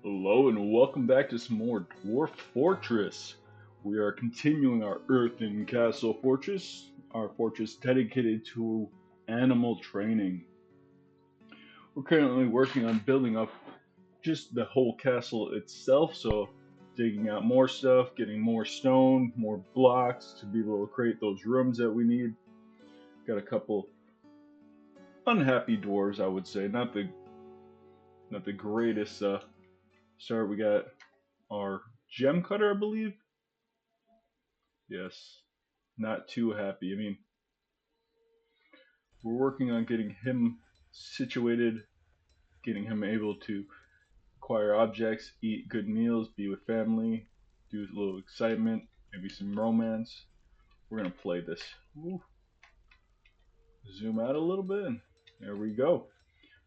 Hello and welcome back to some more Dwarf Fortress. We are continuing our Earthen Castle Fortress, our fortress dedicated to animal training. We're currently working on building up just the whole castle itself, so digging out more stuff, getting more stone, more blocks to be able to create those rooms that we need. Got a couple unhappy dwarves, I would say, not the greatest start. We got our gem cutter, I believe. Yes, not too happy. I mean, we're working on getting him situated, getting him able to acquire objects, eat good meals, be with family, do a little excitement, maybe some romance. We're gonna play this. Ooh, zoom out a little bit, and there we go.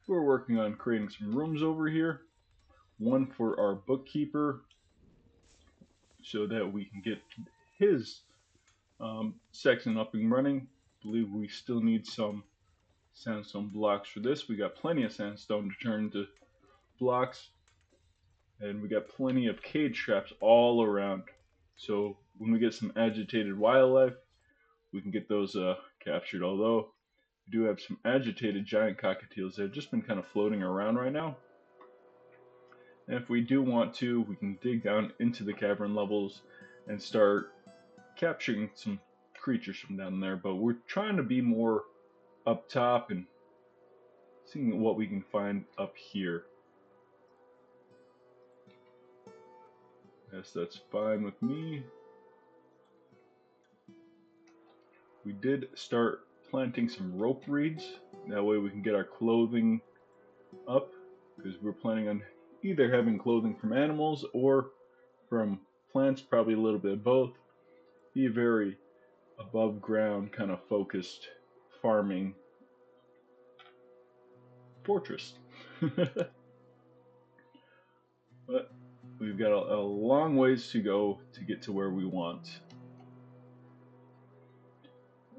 We're working on creating some rooms over here. One for our bookkeeper, so that we can get his section up and running. I believe we still need some sandstone blocks for this. We got plenty of sandstone to turn into blocks, and we got plenty of cage traps all around. So when we get some agitated wildlife, we can get those captured. Although we do have some agitated giant cockatiels that have just been kind of floating around right now. And if we do want to, we can dig down into the cavern levels and start capturing some creatures from down there. But we're trying to be more up top and seeing what we can find up here. Yes, that's fine with me. We did start planting some rope reeds. That way we can get our clothing up, because we're planning on either having clothing from animals or from plants, probably a little bit of both. Be a very above ground kind of focused farming fortress. But we've got a long ways to go to get to where we want.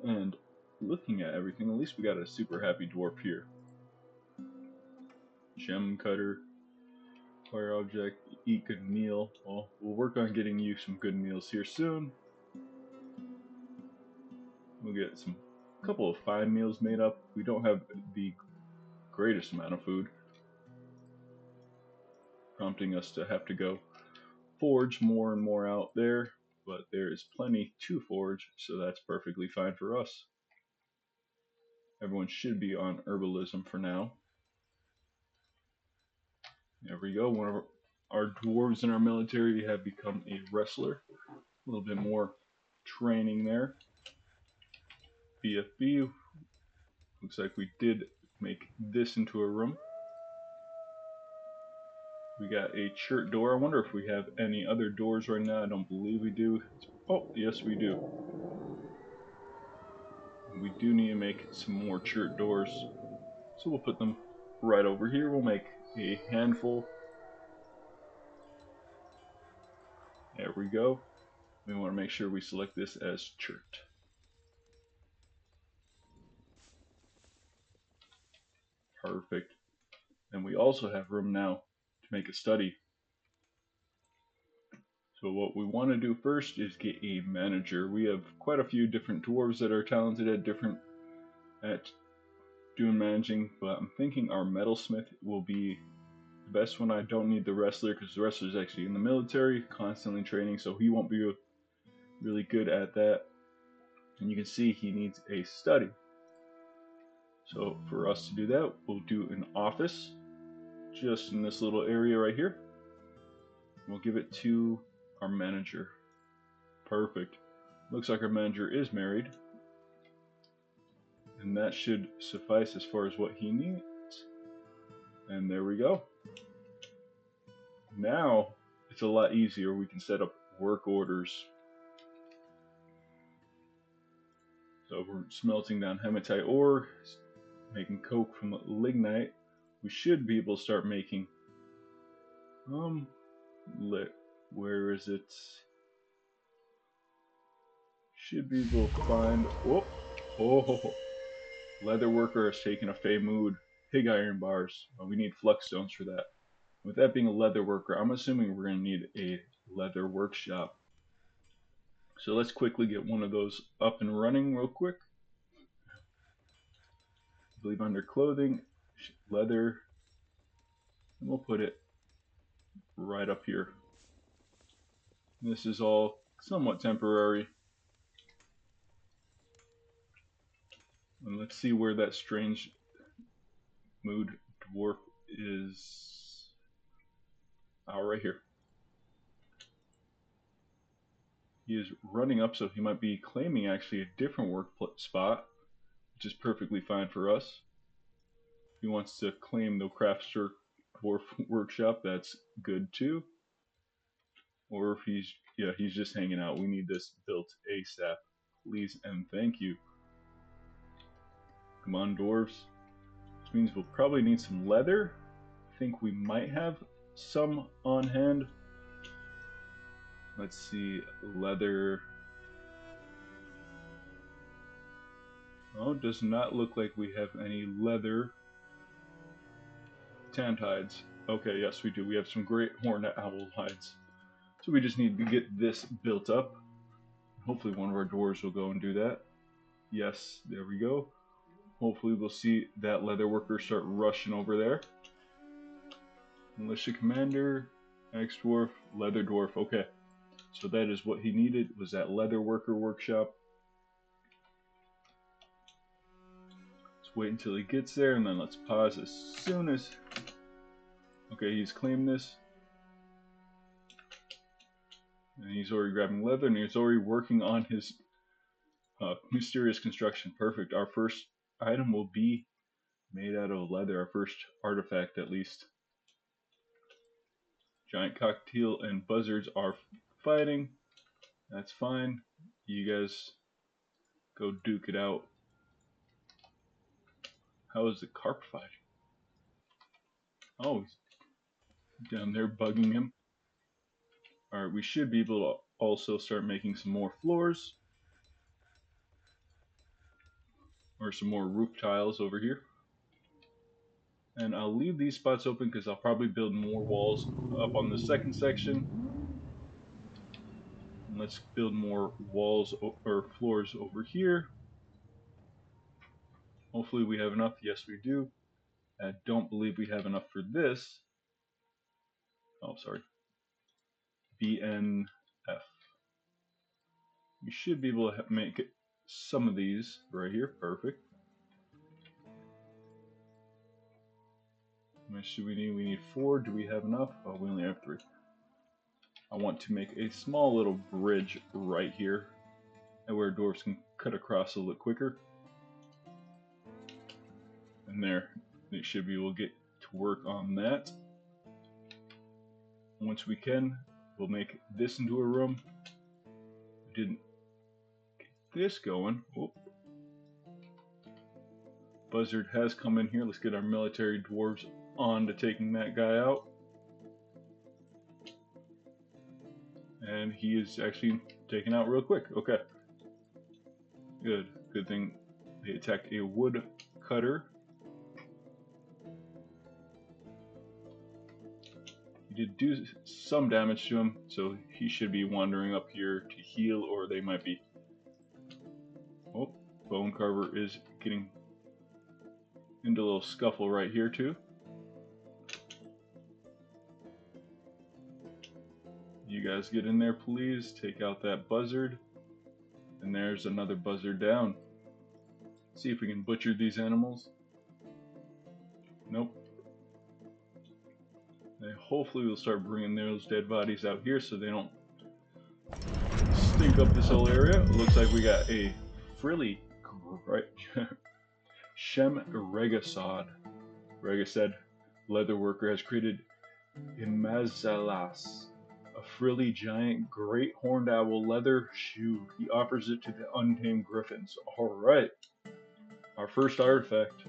And looking at everything, at least we got a super happy dwarf here. Gem cutter, fire object, eat good meal. Well, we'll work on getting you some good meals here soon. We'll get a couple of 5 meals made up. We don't have the greatest amount of food, prompting us to have to go forge more and more out there, but there is plenty to forge, so that's perfectly fine for us. Everyone should be on herbalism for now. There we go. One of our dwarves in our military have become a wrestler. A little bit more training there. BFB. Looks like we did make this into a room. We got a chert door. I wonder if we have any other doors right now. I don't believe we do. Oh, yes we do. We do need to make some more chert doors. So we'll put them right over here. We'll make a handful. There we go. We want to make sure we select this as chert. Perfect. And we also have room now to make a study. So what we want to do first is get a manager. We have quite a few different dwarves that are talented at doing managing, but I'm thinking our metalsmith will be the best one. I don't need the wrestler because the wrestler is actually in the military, constantly training, so he won't be really good at that. And you can see he needs a study. So for us to do that, we'll do an office just in this little area right here. We'll give it to our manager. Perfect. Looks like our manager is married. And that should suffice as far as what he needs. And there we go. Now it's a lot easier. We can set up work orders. So if we're smelting down hematite ore, making coke from lignite, we should be able to start making where is it? Should be able to find oh, leather worker has taken a fey mood. Pig iron bars. Well, we need flux stones for that. With that being a leather worker, I'm assuming we're going to need a leather workshop. So let's quickly get one of those up and running real quick. I believe under clothing, leather, and we'll put it right up here. This is all somewhat temporary. And let's see where that strange mood dwarf is. Oh, right here. He is running up, so he might be claiming actually a different work spot, which is perfectly fine for us. If he wants to claim the craftsman dwarf workshop, that's good too. Or if he's just hanging out. We need this built ASAP. Please and thank you. Come on, dwarves. Which means we'll probably need some leather. I think we might have some on hand. Let's see, leather. Oh, it does not look like we have any leather. Tanned hides. Okay, yes we do. We have some great horned owl hides. So we just need to get this built up. Hopefully one of our dwarves will go and do that. Yes, there we go. Hopefully we'll see that leather worker start rushing over there. Militia commander, ex-dwarf, leather dwarf. Okay, so that is what he needed, was that leather worker workshop. Let's wait until he gets there, and then let's pause as soon as... Okay, he's claimed this. And he's already grabbing leather, and he's already working on his mysterious construction. Perfect. Our first item will be made out of leather. Our first artifact, at least. Giant cockatiel and buzzards are fighting. That's fine. You guys go duke it out. How is the carp fighting? Oh, he's down there bugging him. Alright, we should be able to also start making some more floors. Or some more roof tiles over here. And I'll leave these spots open because I'll probably build more walls up on the second section. And let's build more walls or floors over here. Hopefully we have enough. Yes, we do. I don't believe we have enough for this. Oh, sorry. BNF. We should be able to make some of these right here. Perfect. How much do we need? We need 4. Do we have enough? Oh, we only have 3. I want to make a small little bridge right here, and where dwarves can cut across a little quicker. And there, they should be able to get to work on that. Once we can, we'll make this into a room. We didn't get this going. Whoop. Buzzard has come in here. Let's get our military dwarves on to taking that guy out. And he is actually taken out real quick. Okay. Good. Good thing they attacked a wood cutter. He did do some damage to him, so he should be wandering up here to heal, or they might be... Oh, Bone Carver is getting into a little scuffle right here too. You guys get in there, please. Take out that buzzard. And there's another buzzard down. See if we can butcher these animals. Nope. And hopefully we'll start bringing those dead bodies out here so they don't stink up this whole area. It looks like we got a frilly, right? Shem Regasad. Regasad leatherworker has created Imazalas, a frilly giant great horned owl leather shoe. He offers it to the untamed griffins. Alright. Our first artifact.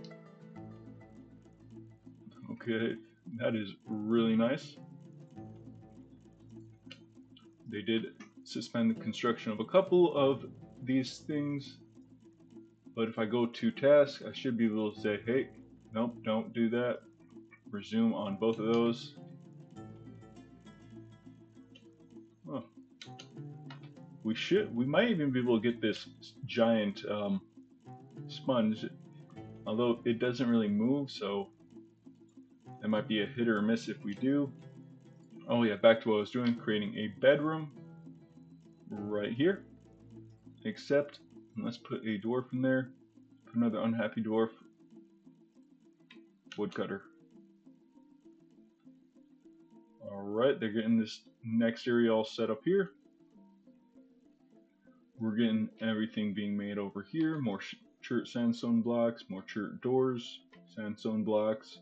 Okay, that is really nice. They did suspend the construction of a couple of these things, but if I go to task, I should be able to say, hey, nope, don't do that. Resume on both of those. We might even be able to get this giant sponge, although it doesn't really move, so it might be a hit or a miss if we do. Oh yeah, back to what I was doing, creating a bedroom right here. Except, let's put a dwarf in there. Put another unhappy dwarf. Woodcutter. Alright, they're getting this next area all set up here. We're getting everything being made over here. More chert sandstone blocks, more chert doors, sandstone blocks.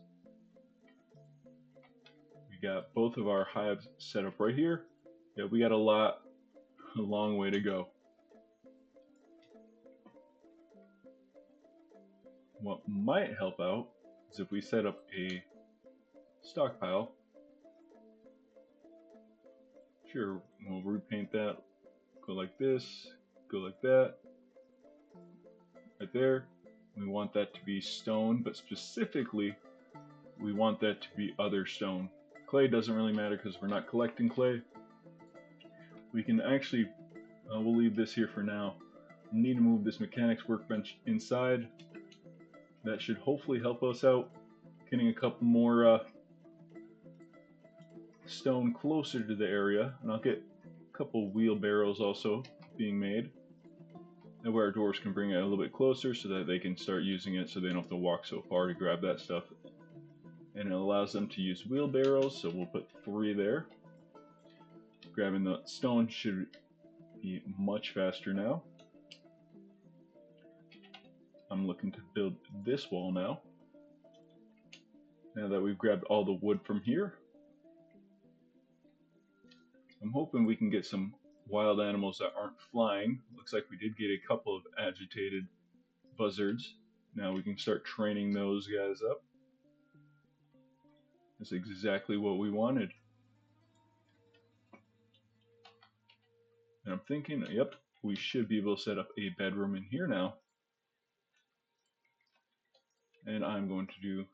We got both of our hives set up right here. Yeah, we got a long way to go. What might help out is if we set up a stockpile. Sure, we'll repaint that. Go like this, go like that. Right there. We want that to be stone, but specifically, we want that to be other stone. Clay doesn't really matter because we're not collecting clay. We can actually, we'll leave this here for now. We need to move this mechanics workbench inside. That should hopefully help us out getting a couple more stone closer to the area, and I'll get a couple wheelbarrows also being made. And where our dwarves can bring it a little bit closer so that they can start using it so they don't have to walk so far to grab that stuff. And it allows them to use wheelbarrows, so we'll put 3 there. Grabbing the stone should be much faster now. I'm looking to build this wall now. Now that we've grabbed all the wood from here, I'm hoping we can get some wild animals that aren't flying. Looks like we did get a couple of agitated buzzards. Now we can start training those guys up. That's exactly what we wanted. And I'm thinking, yep, we should be able to set up a bedroom in here now. And I'm going to do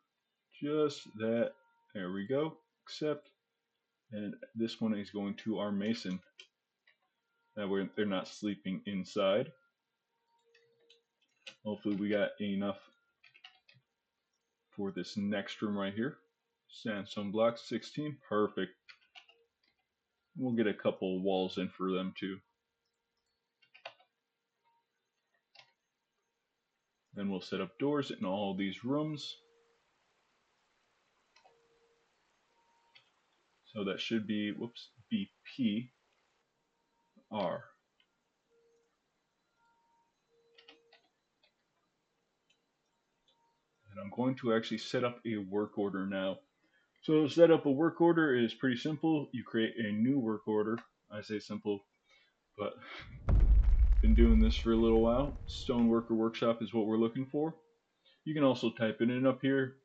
just that. There we go. Accept. And this one is going to our mason. That way they're not sleeping inside. Hopefully we got enough for this next room right here. Sandstone blocks, 16. Perfect. We'll get a couple walls in for them too. Then we'll set up doors in all these rooms. So that should be, whoops, BP R. And I'm going to actually set up a work order now. So to set up a work order is pretty simple. You create a new work order. I say simple, but been doing this for a little while. Stoneworker Workshop is what we're looking for. You can also type it in up here.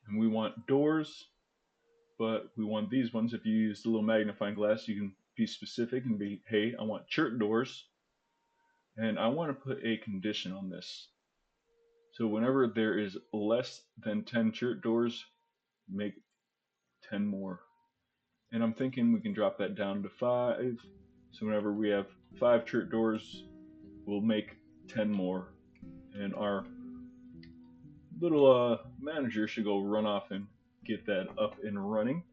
And we want doors, but we want these ones. If you use the little magnifying glass, you can be specific and be, hey, I want chert doors. And I want to put a condition on this. So whenever there is less than 10 chert doors, make 10 more. And I'm thinking we can drop that down to 5. So whenever we have 5 chert doors, we'll make 10 more. And our little manager should go run off and get that up and running.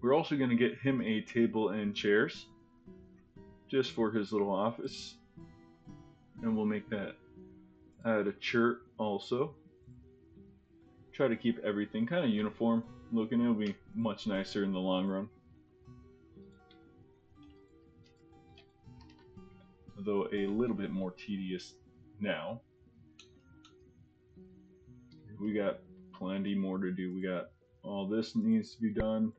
We're also going to get him a table and chairs just for his little office. And we'll make that out of chert also. Try to keep everything kind of uniform looking. It'll be much nicer in the long run. Though a little bit more tedious now. We got plenty more to do. We got all this needs to be done.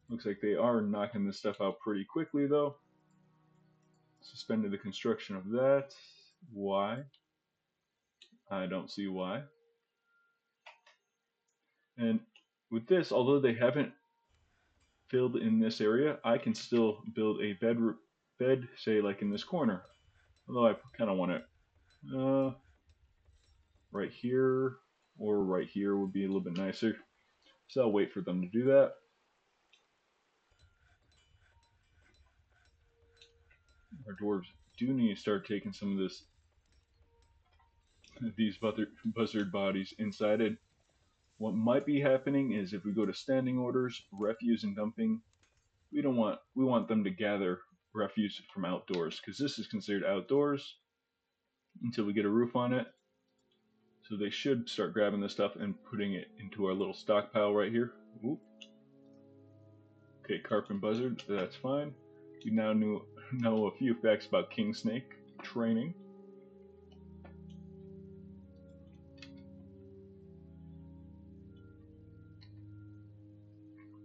Looks like they are knocking this stuff out pretty quickly though. Suspended the construction of that. Why? I don't see why. And with this, although they haven't filled in this area, I can still build a bed, say like in this corner. Although I kind of want it right here or right here would be a little bit nicer. So I'll wait for them to do that. our dwarves do need to start taking some of these buzzard bodies inside it. What might be happening is if we go to standing orders, refuse and dumping, we want them to gather refuse from outdoors because this is considered outdoors until we get a roof on it. So they should start grabbing this stuff and putting it into our little stockpile right here. Ooh. Okay, carp and buzzard, that's fine. We now know a few facts about king snake training.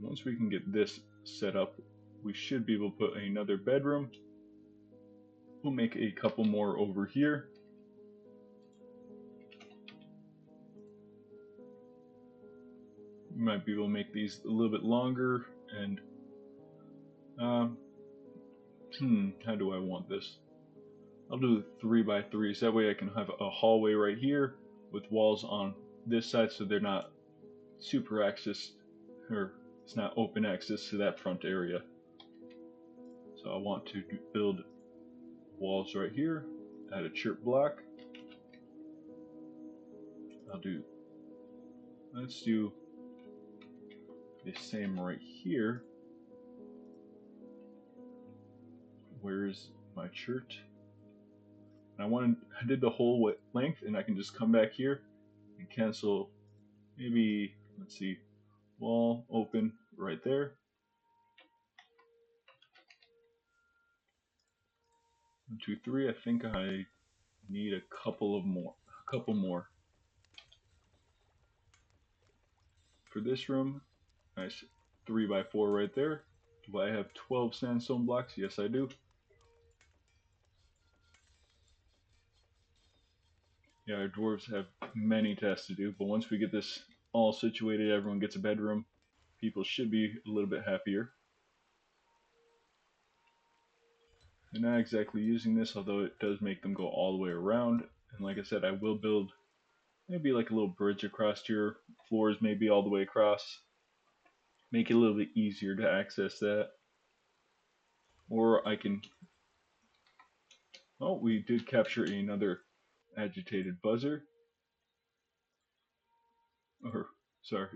Once we can get this set up, we should be able to put another bedroom. We'll make a couple more over here. We might be able to make these a little bit longer and how do I want this? I'll do 3x3s. That way I can have a hallway right here with walls on this side so they're not super access, or it's not open access to that front area. So I want to build walls right here, add a chirp block. Let's do the same right here. Where's my church? I did the whole length, and I can just come back here and cancel. Maybe let's see, wall open right there. 1, 2, 3. I think I need a couple more. For this room, nice 3x4 right there. Do I have 12 sandstone blocks? Yes, I do. Yeah, our dwarves have many tasks to do, but once we get this all situated, everyone gets a bedroom, people should be a little bit happier. They're not exactly using this, although it does make them go all the way around. And like I said, I will build maybe like a little bridge across here, floors maybe all the way across. Make it a little bit easier to access that. Or I can... Oh, we did capture another agitated buzzer. Or, sorry,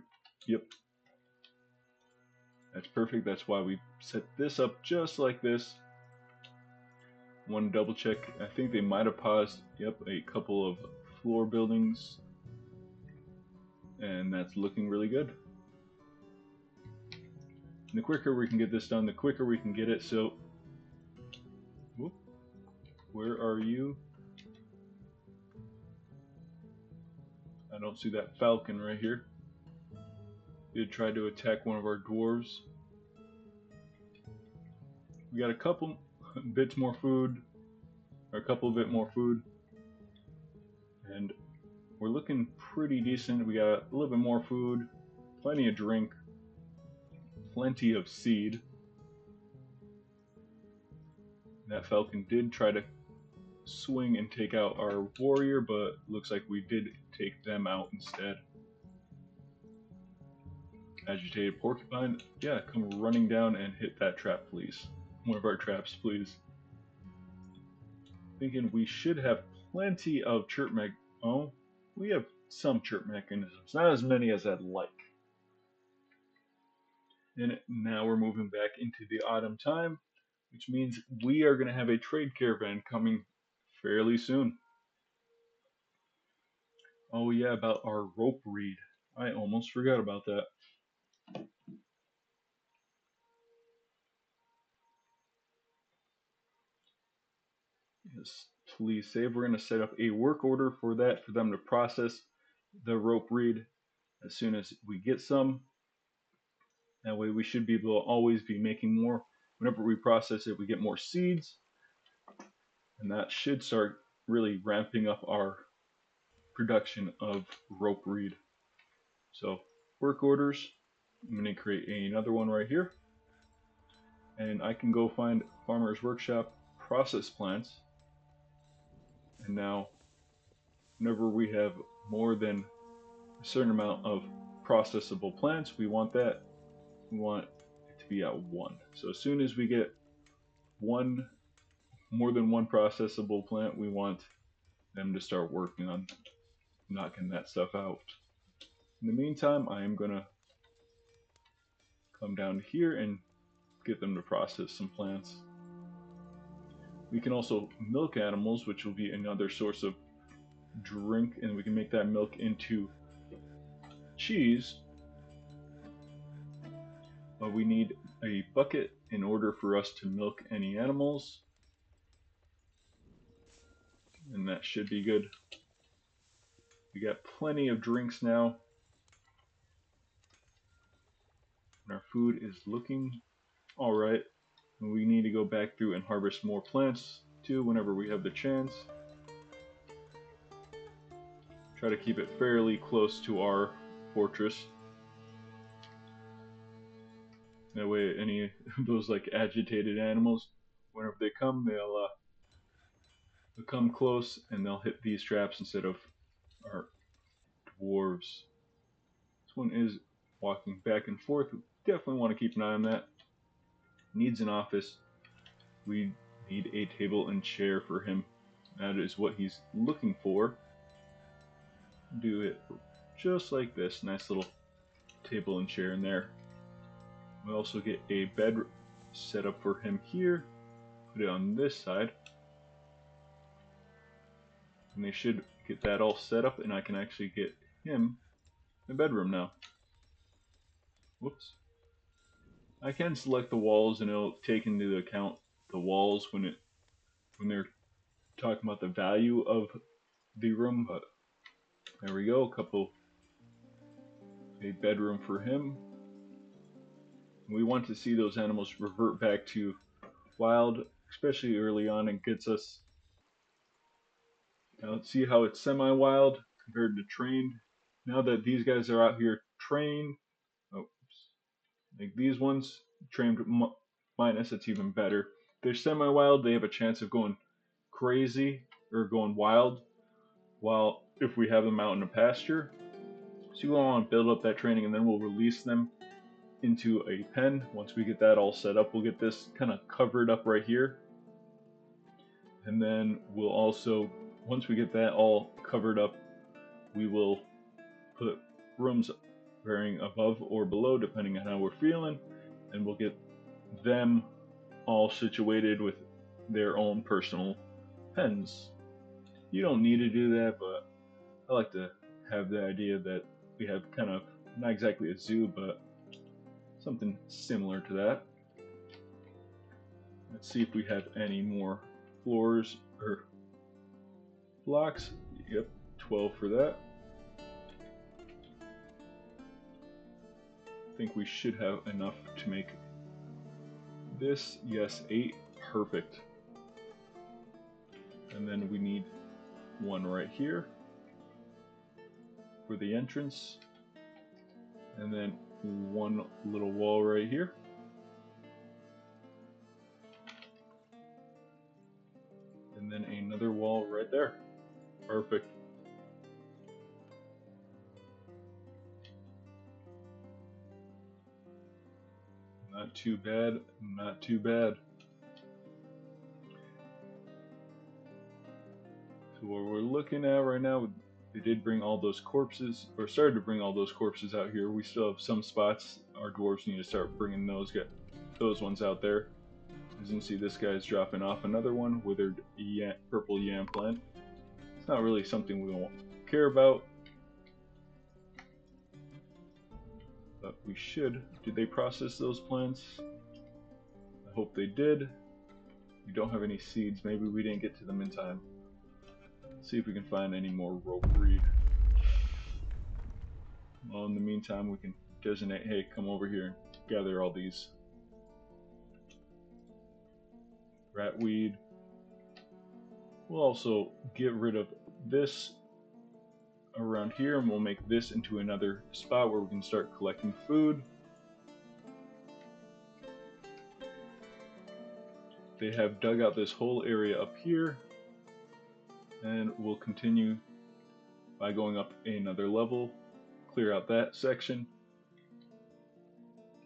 yep. That's perfect, that's why we set this up just like this. Want to double check, I think they might have paused, yep, a couple of floor buildings. And that's looking really good. And the quicker we can get this done, the quicker we can get it. So, whoop, where are you? I don't see that falcon right here. Did try to attack one of our dwarves. We got a couple bits more food, or a couple bit more food, and we're looking pretty decent. We got a little bit more food, plenty of drink, plenty of seed. That falcon did try to swing and take out our warrior, but looks like we did take them out instead. Agitated porcupine, yeah, come running down and hit that trap, please. One of our traps, please. Thinking we should have plenty of chirp oh, we have some chirp mechanisms, not as many as I'd like. And now we're moving back into the autumn time, which means we are going to have a trade caravan coming fairly soon. Oh yeah, about our rope reed. I almost forgot about that. Yes, please save. We're going to set up a work order for that, for them to process the rope reed as soon as we get some. That way we should be able to always be making more. Whenever we process it, we get more seeds. And that should start really ramping up our production of rope reed. So work orders, I'm going to create another one right here. And I can go find Farmer's Workshop process plants. And now whenever we have more than a certain amount of processable plants, we want it to be at 1. So as soon as we get 1 more than one processable plant, we want them to start working on knocking that stuff out. In the meantime, I am going to come down here and get them to process some plants. We can also milk animals, which will be another source of drink, and we can make that milk into cheese. But we need a bucket in order for us to milk any animals, and that should be good. We got plenty of drinks now, and our food is looking alright. We need to go back through and harvest more plants too whenever we have the chance. Try to keep it fairly close to our fortress. That way any of those like agitated animals, whenever they come, they'll come close and they'll hit these traps instead of our dwarves. This one is walking back and forth. We definitely want to keep an eye on that. Needs an office. We need a table and chair for him. That is what he's looking for. Do it just like this. Nice little table and chair in there. We also get a bed set up for him here. Put it on this side. And they should get that all set up, and I can actually get him a bedroom now. Whoops. I can select the walls, and it'll take into account the walls when they're talking about the value of the room, but there we go, a bedroom for him. We want to see those animals revert back to wild, especially early on. It gets us. Now let's see how it's semi-wild compared to trained. Now that these guys are out here trained, like these ones, trained minus, it's even better. They're semi-wild, they have a chance of going crazy or going wild, while if we have them out in a pasture. So you want to build up that training, and then we'll release them into a pen. Once we get that all set up, we'll get this kind of covered up right here. And then we'll also, once we get that all covered up, we will put rooms varying above or below depending on how we're feeling, and we'll get them all situated with their own personal pens. You don't need to do that, but I like to have the idea that we have kind of, not exactly a zoo, but something similar to that. Let's see if we have any more floors or blocks. Yep, 12 for that. I think we should have enough to make this. Yes, 8. Perfect. And then we need one right here for the entrance. And then one little wall right here. And then another wall right there. Perfect. Not too bad, not too bad. So what we're looking at right now, they did bring all those corpses, or started to bring all those corpses out here. We still have some spots. Our dwarves need to start bringing those ones out there. As you can see, this guy's dropping off another one, withered purple yam plant. It's not really something we won't care about, but we should. Did they process those plants? I hope they did. We don't have any seeds. Maybe we didn't get to them in time. Let's see if we can find any more rope reed. Well, in the meantime, we can designate, hey, come over here and gather all these. Ratweed. We'll also get rid of this around here, and we'll make this into another spot where we can start collecting food. They have dug out this whole area up here, and we'll continue by going up another level, clear out that section.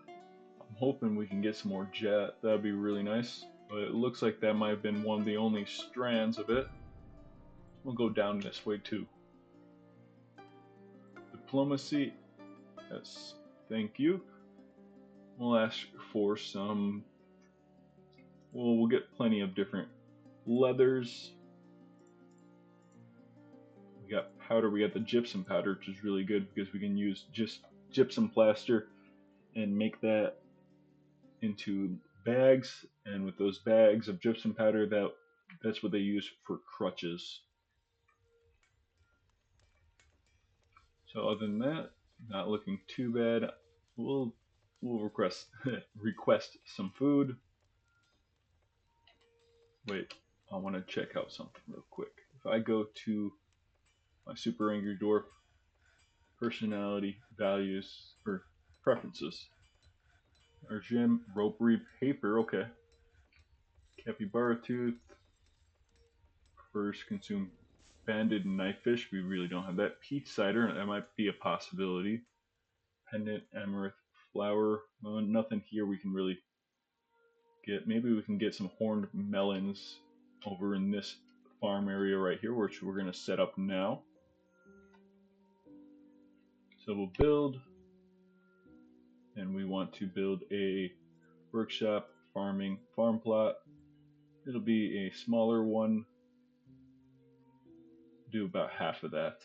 I'm hoping we can get some more jet. That'd be really nice, but it looks like that might have been one of the only strands of it. We'll go down this way too. Diplomacy, yes, thank you. We'll ask for some, well, we'll get plenty of different leathers. We got powder, we got the gypsum powder, which is really good because we can use just gypsum plaster and make that into bags, and with those bags of gypsum powder, that's what they use for crutches. So other than that, not looking too bad. We'll request request some food. Wait, I want to check out something real quick. If I go to my super angry dwarf personality values or preferences, or gym ropery paper, okay. Capybara tooth, first consume banded knifefish. We really don't have that. Peach cider, that might be a possibility. Pendant amaranth flower. Nothing here we can really get. Maybe we can get some horned melons over in this farm area right here, which we're going to set up now. So we'll build, and we want to build a workshop, farming, farm plot. It'll be a smaller one. Do about half of that.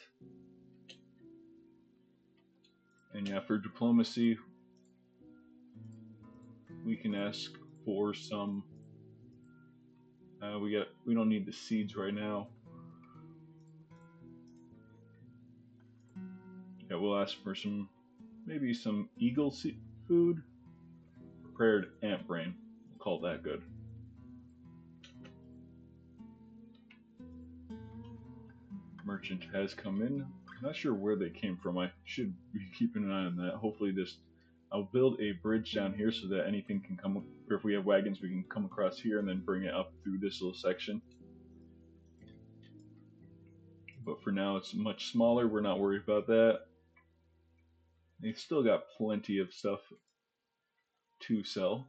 And yeah, for diplomacy, we can ask for some. We don't need the seeds right now. Yeah, we'll ask for maybe some eagle food. Prepared ant brain. We'll call that good. Merchant has come in. I'm not sure where they came from. I should be keeping an eye on that. Hopefully I'll build a bridge down here so that anything can come, or if we have wagons, we can come across here and then bring it up through this little section. But for now, it's much smaller. We're not worried about that. They've still got plenty of stuff to sell.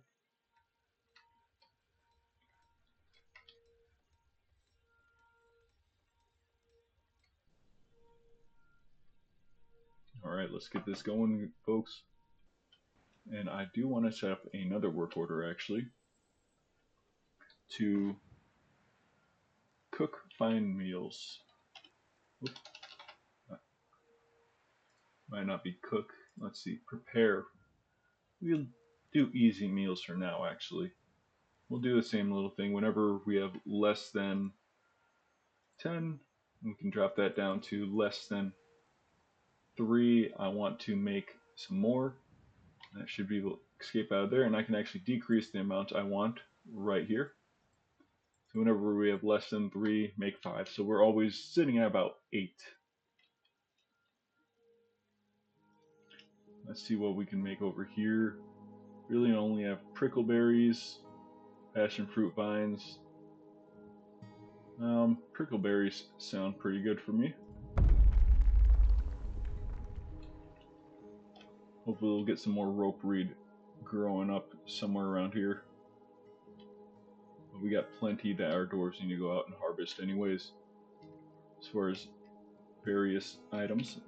Alright, let's get this going, folks. And I do want to set up another work order, actually, to cook fine meals. Oop. Might not be cook. Let's see, prepare. We'll do easy meals for now, actually. We'll do the same little thing. Whenever we have less than 10, we can drop that down to less than 3. I want to make some more. That should be able to escape out of there, and I can actually decrease the amount I want right here. So whenever we have less than 3, make 5. So we're always sitting at about 8. Let's see what we can make over here. Really only have prickleberries, passion fruit vines. Prickleberries sound pretty good for me. Hopefully we'll get some more rope reed growing up somewhere around here. But we got plenty that our dwarves need to go out and harvest anyways. As far as various items,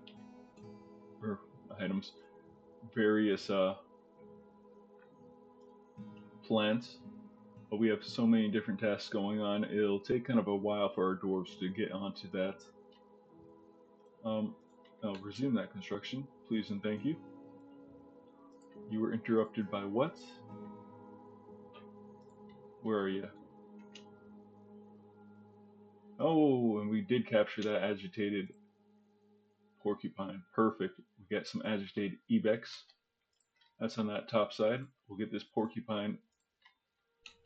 various plants. But we have so many different tasks going on, it'll take kind of a while for our dwarves to get onto that. I'll resume that construction, please and thank you. You were interrupted by what? Where are you? Oh, and we did capture that agitated porcupine. Perfect. We got some agitated ibex. That's on that top side. We'll get this porcupine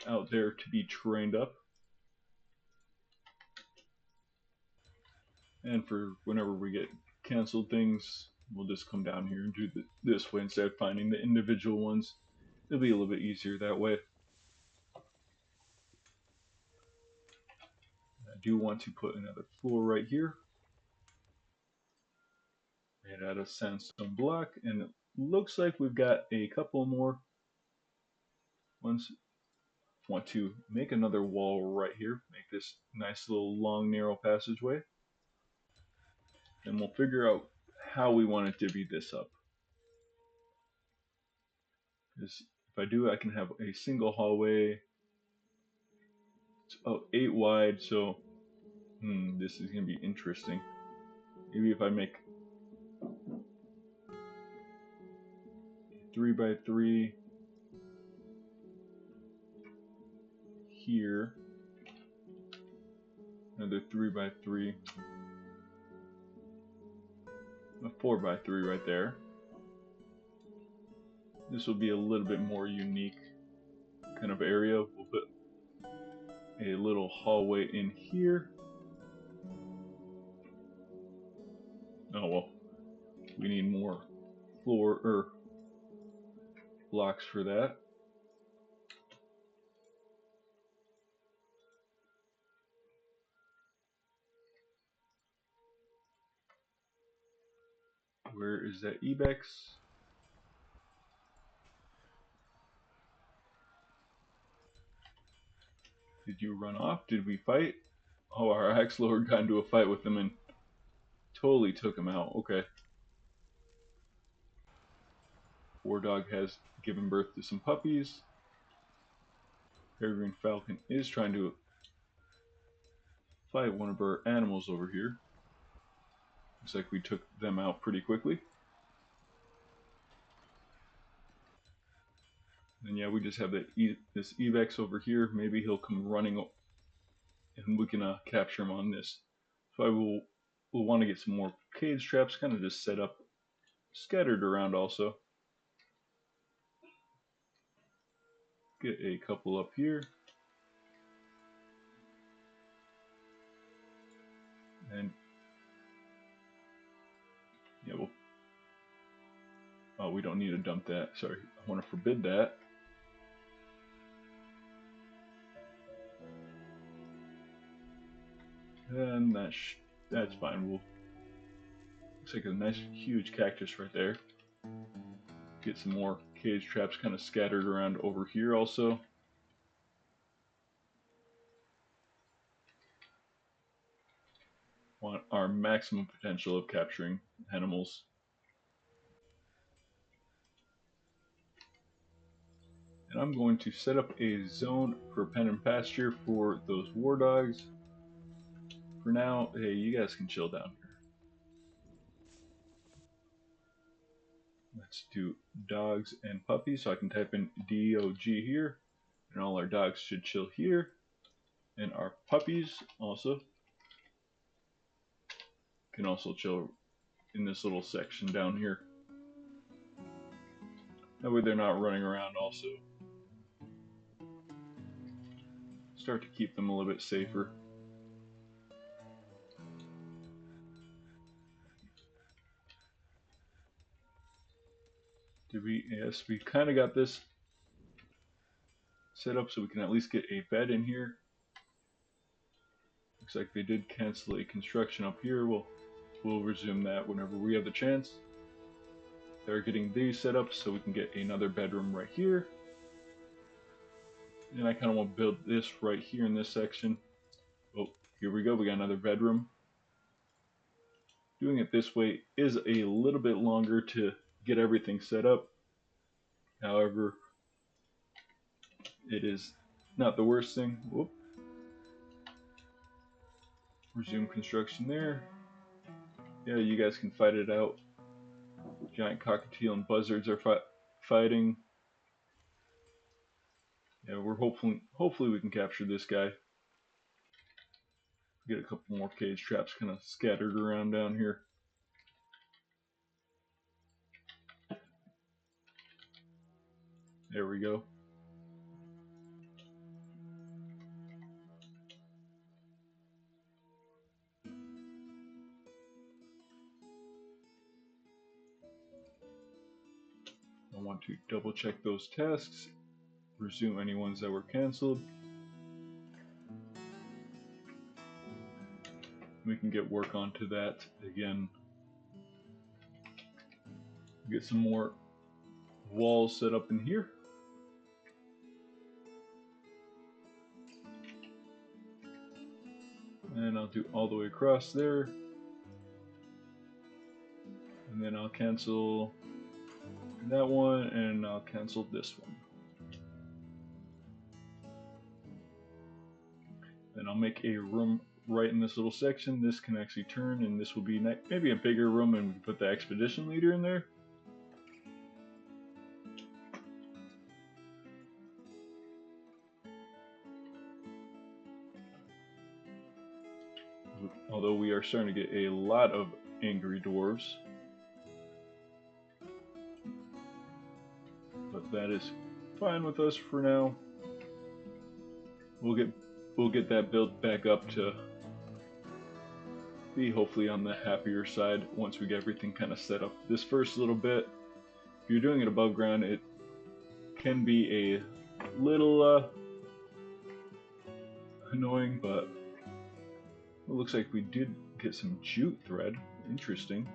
out there to be trained up. And for whenever we get canceled things, we'll just come down here and do this way instead of finding the individual ones. It'll be a little bit easier that way. I do want to put another floor right here. Made out of sandstone block, and it looks like we've got a couple more ones. want to make another wall right here, make this nice little long narrow passageway, and we'll figure out how we want to divvy this up. Because if I do, I can have a single hallway. It's about 8 wide, so this is going to be interesting. Maybe if I make 3 by 3 here, another 3 by 3, a 4 by 3 right there. This will be a little bit more unique kind of area. We'll put a little hallway in here. Oh well, we need more floor or blocks for that. Where is that Ebex? Did you run off? Did we fight? Oh, our axe lord got into a fight with them and totally took him out. Okay. War Dog has given birth to some puppies. Peregrine Falcon is trying to fight one of our animals over here. Looks like we took them out pretty quickly. And yeah, we just have this Evex over here. Maybe he'll come running and we can capture him on this. So we'll want to get some more cage traps kind of just set up, scattered around also. Get a couple up here. And yeah, we don't need to dump that. Sorry, I want to forbid that. And that's fine. Looks like a nice huge cactus right there. Get some more cage traps kind of scattered around over here also. Want our maximum potential of capturing animals. And I'm going to set up a zone for pen and pasture for those war dogs. For now, hey, you guys can chill down here. Let's do dogs and puppies. So I can type in DOG here, and all our dogs should chill here. And our puppies also can also chill in this little section down here. That way they're not running around also. Start to keep them a little bit safer. Yes, we kind of got this set up so we can at least get a bed in here. Looks like they did cancel a construction up here. We'll resume that whenever we have the chance. They're getting these set up so we can get another bedroom right here. And I kind of want to build this right here in this section. Oh, here we go. We got another bedroom. Doing it this way is a little bit longer to get everything set up. However, it is not the worst thing. Whoop. Resume construction there. Yeah, you guys can fight it out. Giant cockatiel and buzzards are fighting. Yeah, we're hopefully we can capture this guy. Get a couple more cage traps kind of scattered around down here. There we go. I want to double check those tasks, resume any ones that were canceled. We can get work onto that again. Get some more walls set up in here. And I'll do all the way across there. And then I'll cancel that one, and I'll cancel this one. Then I'll make a room right in this little section. This can actually turn, and this will be maybe a bigger room, and we can put the expedition leader in there. Although we are starting to get a lot of angry dwarves. But that is fine with us for now. We'll get that built back up to be hopefully on the happier side once we get everything kind of set up. This first little bit, if you're doing it above ground, it can be a little annoying, but it looks like we did get some jute thread. Interesting.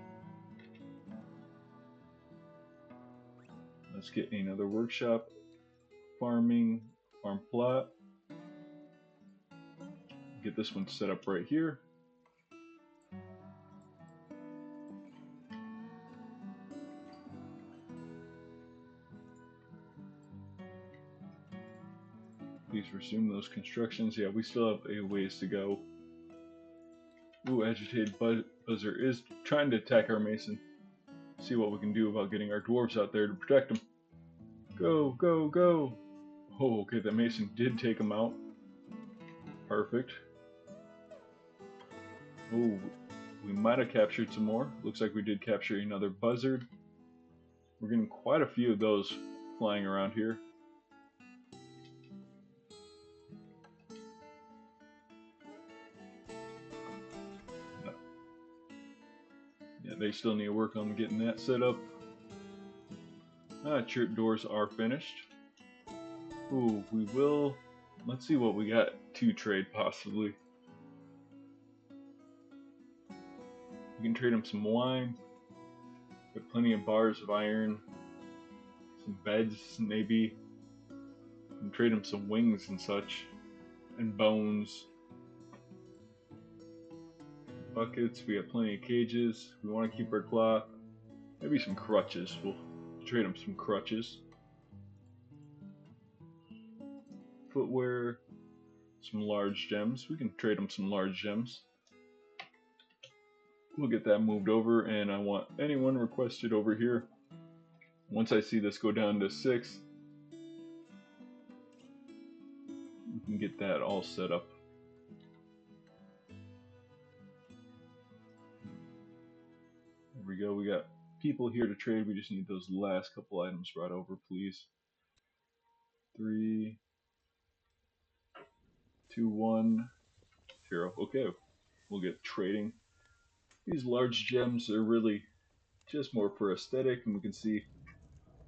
Let's get another workshop. Farm plot. Get this one set up right here. Please resume those constructions. Yeah, we still have a ways to go. Ooh, agitated buzzer is trying to attack our mason. See what we can do about getting our dwarves out there to protect them. Go, go, go! Oh, okay, the mason did take him out. Perfect. Oh, we might have captured some more. Looks like we did capture another buzzard. We're getting quite a few of those flying around here. Yeah, they still need to work on getting that set up. Church doors are finished. Ooh, we will. Let's see what we got to trade possibly. We can trade them some wine. Got plenty of bars of iron. Some beds, maybe. We can trade them some wings and such. And bones. Buckets, we got plenty of cages. We want to keep our cloth. Maybe some crutches. We'll trade them some crutches. Footwear. Some large gems. We can trade them some large gems. We'll get that moved over, and I want anyone requested over here. Once I see this go down to 6, we can get that all set up. There we go. We got people here to trade. We just need those last couple items brought over, please. 3, 2, 1, 0. Okay, we'll get trading. These large gems are really just more for aesthetic, and we can see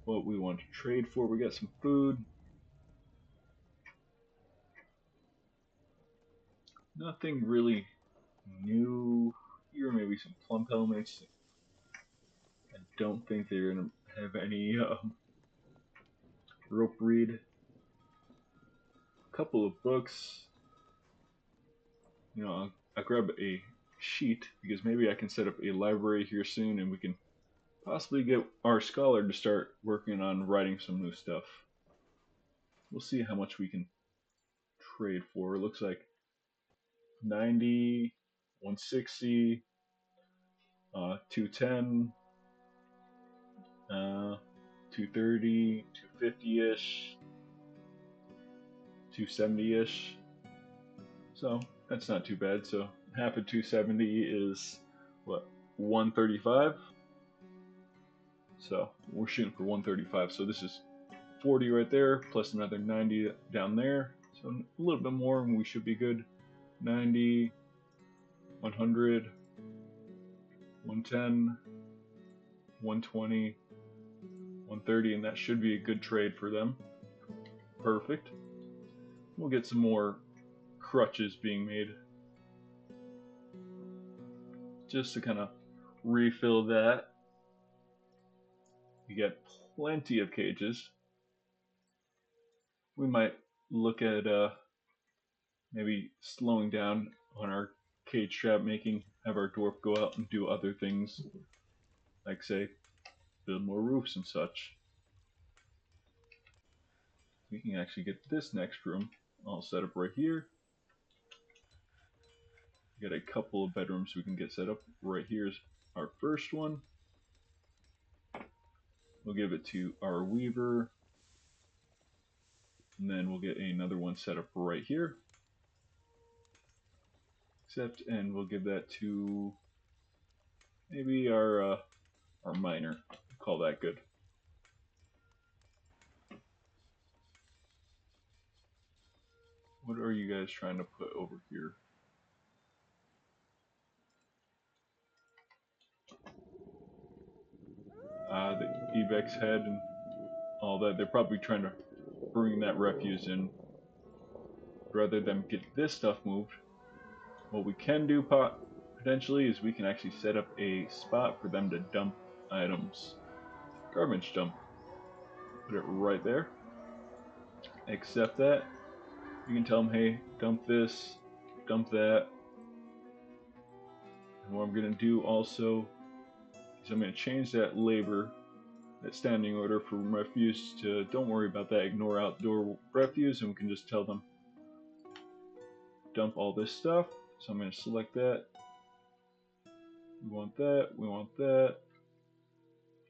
what we want to trade for. We got some food. Nothing really new here. Maybe some plump helmets. I don't think they're gonna have any rope read. A couple of books. You know, I'll grab a sheet because maybe I can set up a library here soon, and we can possibly get our scholar to start working on writing some new stuff. We'll see how much we can trade for. It looks like 90, 160, 210, 230, 250-ish, 270-ish. So that's not too bad. So half of 270 is what, 135? So we're shooting for 135. So this is 40 right there, plus another 90 down there. So a little bit more and we should be good. 90, 100, 110, 120, 130, and that should be a good trade for them. Perfect. We'll get some more crutches being made. Just to kind of refill that. You get plenty of cages. We might look at maybe slowing down on our cage trap making, have our dwarf go out and do other things, like say, build more roofs and such. We can actually get this next room all set up right here. We got a couple of bedrooms we can get set up. Right here's our first one. We'll give it to our weaver, and then we'll get another one set up right here. And we'll give that to maybe our miner. Call that good. What are you guys trying to put over here? The evex head and all that. They're probably trying to bring that refuse in rather than get this stuff moved. What we can do potentially is we can actually set up a spot for them to dump items. Garbage dump. Put it right there. Accept that. You can tell them, hey, dump this, dump that. And what I'm going to do also is I'm going to change that labor, that standing order for refuse to don't worry about that, ignore outdoor refuse, and we can just tell them dump all this stuff. So I'm going to select that. We want that, we want that.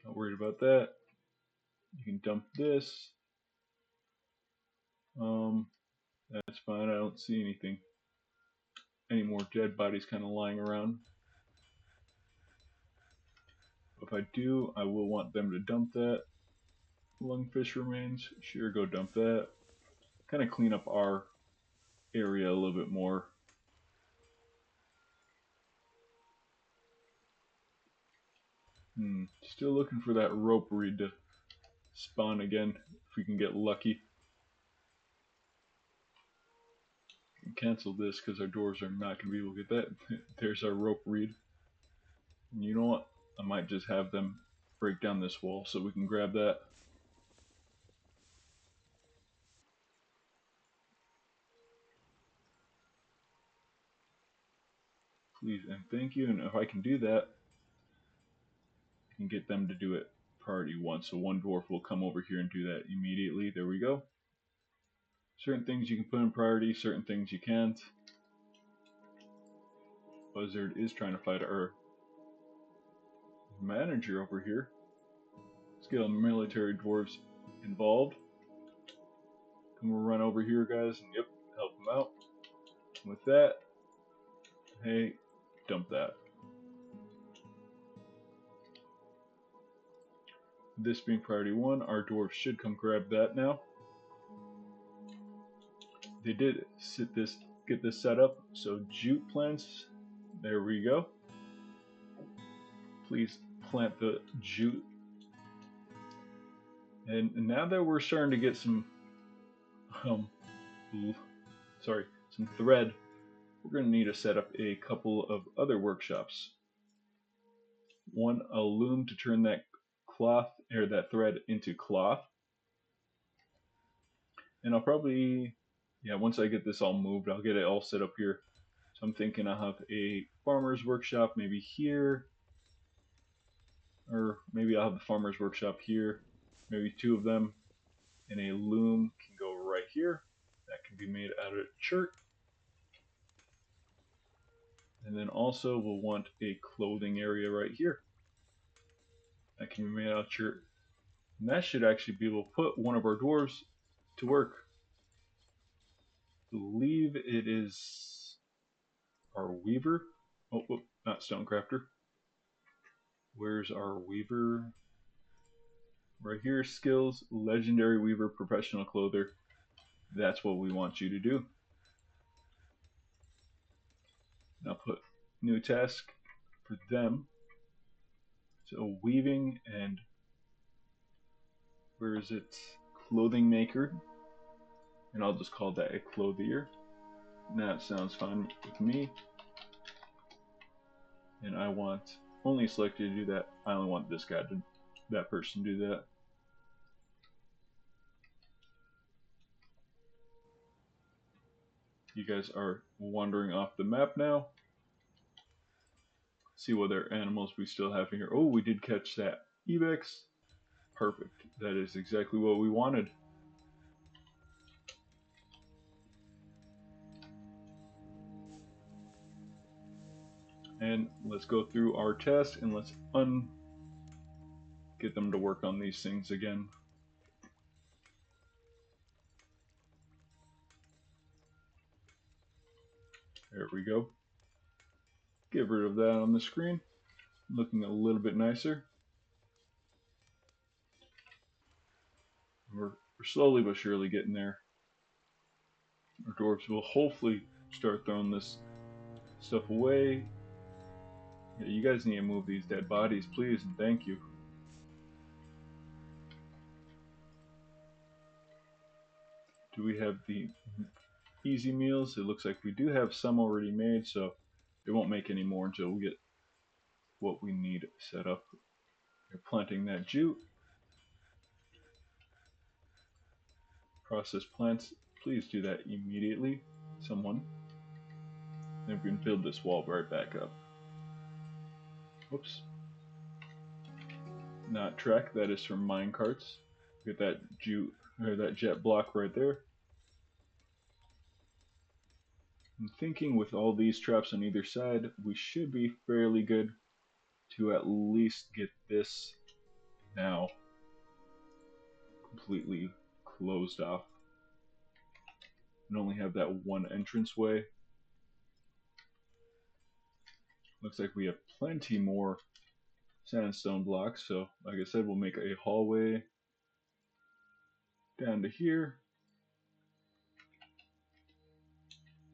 Not worried about that. You can dump this. That's fine, I don't see anything. Any more dead bodies kind of lying around. If I do, I will want them to dump that. Lungfish remains, sure, go dump that. Kind of clean up our area a little bit more. Still looking for that rope reed to spawn again, if we can get lucky. Cancel this because our doors are not going to be able to get that. There's our rope reed. And you know what? I might just have them break down this wall so we can grab that. Please and thank you. And if I can do that, I can get them to do it priority 1. So one dwarf will come over here and do that immediately. There we go. Certain things you can put in priority, certain things you can't. Buzzard is trying to fight our manager over here. Let's get our military dwarves involved. Come run over here, guys, and yep, help them out. With that, hey, dump that. This being priority 1, our dwarves should come grab that now. They did get this set up, so jute plants, there we go. Please plant the jute. And now that we're starting to get some some thread, we're going to need to set up a couple of other workshops. One, a loom to turn that cloth or that thread into cloth. And I'll probably, once I get this all moved, I'll get it all set up here. So I'm thinking I'll have a farmer's workshop maybe here, or maybe I'll have the farmer's workshop here, maybe 2 of them, and a loom can go right here. That can be made out of chert. And then also we'll want a clothing area right here. That can be made out of chert. And that should actually be able to put one of our dwarves to work. I believe it is our weaver. Oh, not stonecrafter. Where's our weaver? Right here, skills, legendary weaver, professional clother. That's what we want you to do. Now put new task for them. So weaving and where is it? Clothing maker. And I'll just call that a clothier. That sounds fine with me. And I want only selected to do that. I only want this guy to, that person to do that. You guys are wandering off the map now. see what other animals we still have here. Oh, we did catch that ibex. Perfect. That is exactly what we wanted. And let's go through our test and let's get them to work on these things again. There we go. Get rid of that on the screen. Looking a little bit nicer. We're slowly but surely getting there. Our dwarves will hopefully start throwing this stuff away. Yeah, you guys need to move these dead bodies, please, and thank you. Do we have the easy meals? It looks like we do have some already made, so it won't make any more until we get what we need set up. We're planting that jute. Process plants, please do that immediately. Someone. And we can build this wall right back up. Whoops. Not track, that is from minecarts. Get that jute or that jet block right there. I'm thinking with all these traps on either side, we should be fairly good to at least get this now completely closed off. And only have that one entranceway. Looks like we have plenty more sandstone blocks, so like I said, we'll make a hallway down to here.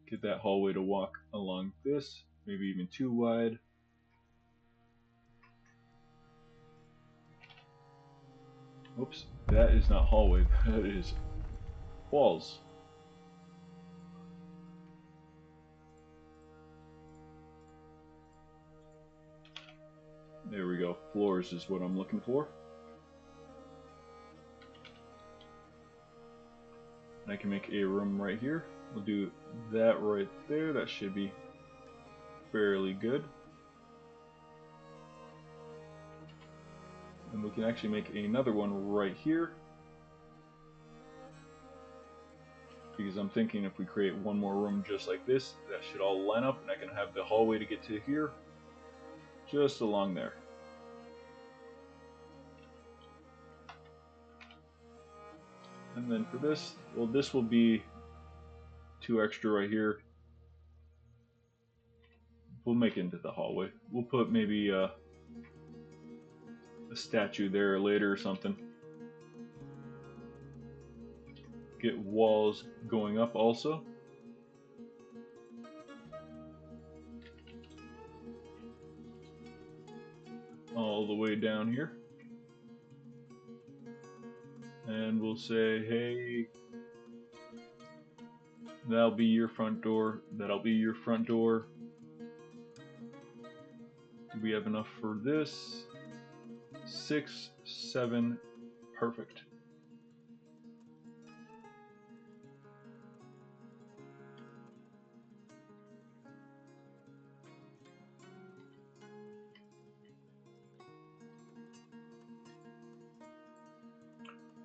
Get that hallway to walk along this, maybe even too wide. Oops, that is not hallway, that is walls. There we go, floors is what I'm looking for. And I can make a room right here. We'll do that right there, that should be fairly good. And we can actually make another one right here. Because I'm thinking if we create one more room just like this, that should all line up and I can have the hallway to get to here, just along there. And then for this, well, this will be 2 extra right here. We'll make it into the hallway. We'll put maybe a statue there later or something. Get walls going up also. All the way down here. And we'll say, hey, that'll be your front door. That'll be your front door. Do we have enough for this? 6, 7, perfect.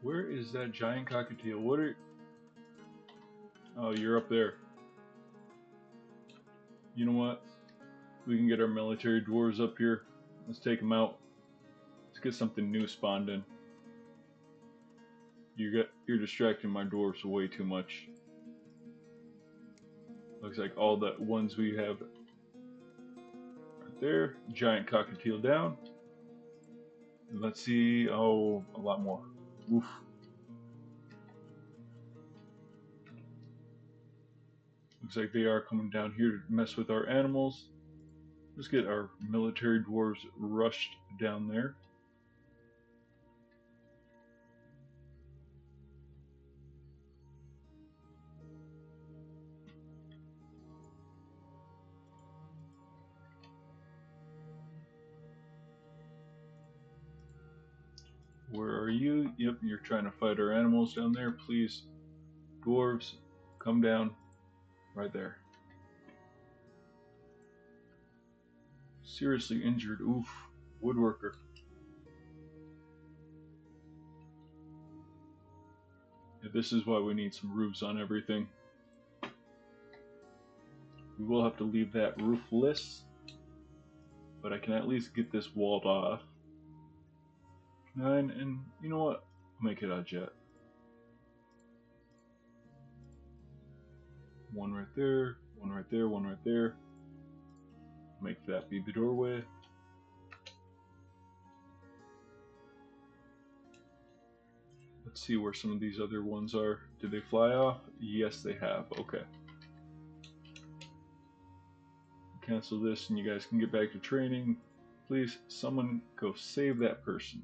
Where is that giant cockatiel? What are... Oh, you're up there. You know what? We can get our military dwarves up here. Let's take them out. Let's get something new spawned in. You're distracting my dwarves way too much. Looks like all the ones we have right there. Giant cockatiel down. And let's see. Oh, a lot more. Oof. Looks like they are coming down here to mess with our animals. Let's get our military dwarves rushed down there. Where are you? Yep, you're trying to fight our animals down there. Please, dwarves, come down right there. Seriously injured. Oof. Woodworker. Yeah, this is why we need some roofs on everything. We will have to leave that roofless, but I can at least get this walled off. 9, and you know what? I'll make it a jet. 1 right there, 1 right there, 1 right there. Make that be the doorway. Let's see where some of these other ones are. Did they fly off? Yes, they have. Okay. Cancel this and you guys can get back to training. Please, someone go save that person.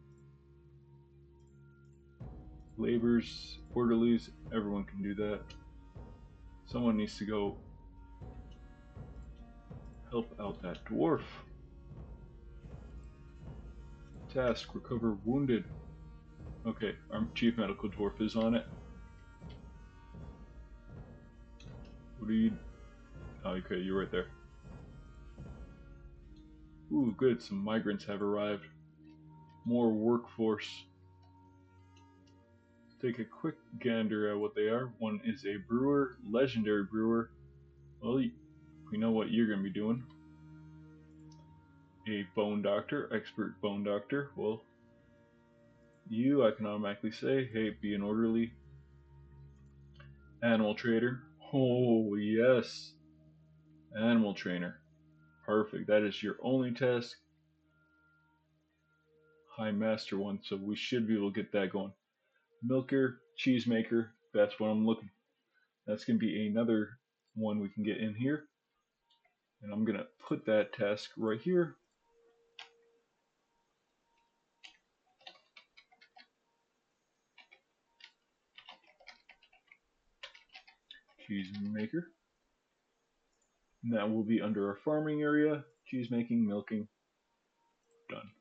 Laborers, orderlies, everyone can do that. Someone needs to go help out that dwarf. Task, recover wounded. Okay, our chief medical dwarf is on it. What do you... Oh, okay, you're right there. Ooh, good, some migrants have arrived. More workforce. Take a quick gander at what they are. One is a brewer, legendary brewer. Well, we know what you're going to be doing. A bone doctor, expert bone doctor. Well, you, I can automatically say, hey, be an orderly. Animal trader. Oh, yes. Animal trainer. Perfect. That is your only task. High master one, so we should be able to get that going. Milker, cheesemaker. That's what I'm looking. That's going to be another one we can get in here. And I'm going to put that task right here. Cheese maker. And that will be under our farming area. Cheese making, milking. Done.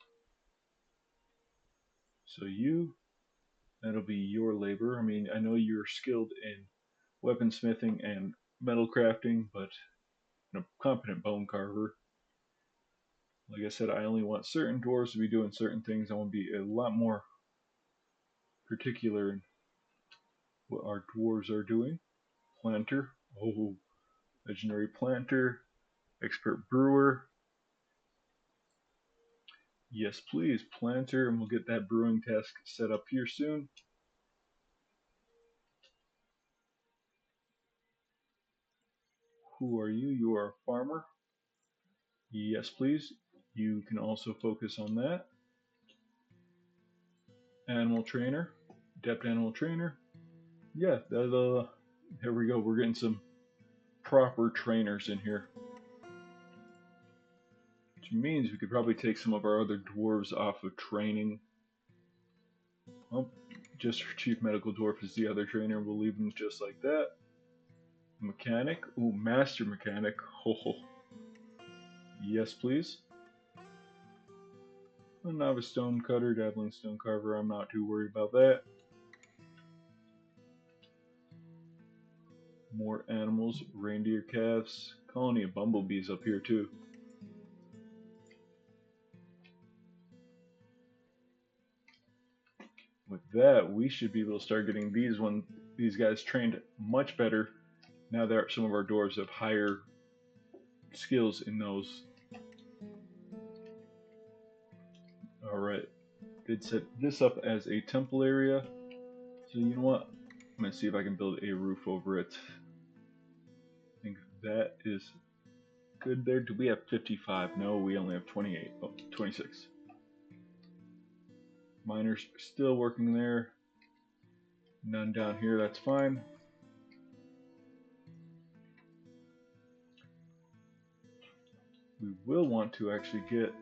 So you, that'll be your labor. I mean, I know you're skilled in weaponsmithing and metal crafting, but a competent bone carver. Like I said, I only want certain dwarves to be doing certain things. I want to be a lot more particular in what our dwarves are doing. Planter. Oh, legendary planter. Expert brewer. Yes, please, planter, and we'll get that brewing task set up here soon. Who are you? You are a farmer. Yes, please. You can also focus on that. Animal trainer. Adept animal trainer. Yeah, there we go. We're getting some proper trainers in here. Which means we could probably take some of our other dwarves off of training. Well, just Chief Medical Dwarf is the other trainer. We'll leave him just like that. Mechanic. Ooh, Master Mechanic. Oh, yes, please. A novice stone cutter, dabbling stone carver. I'm not too worried about that. More animals, reindeer calves. Colony of bumblebees up here too. With that, we should be able to start getting these guys trained much better. Now that some of our dwarves have higher skills in those. Alright, did set this up as a temple area. So you know what? I'm going to see if I can build a roof over it. I think that is good there. Do we have 55? No, we only have 28. Oh, 26. Miners still working there. None down here, that's fine. We will want to actually get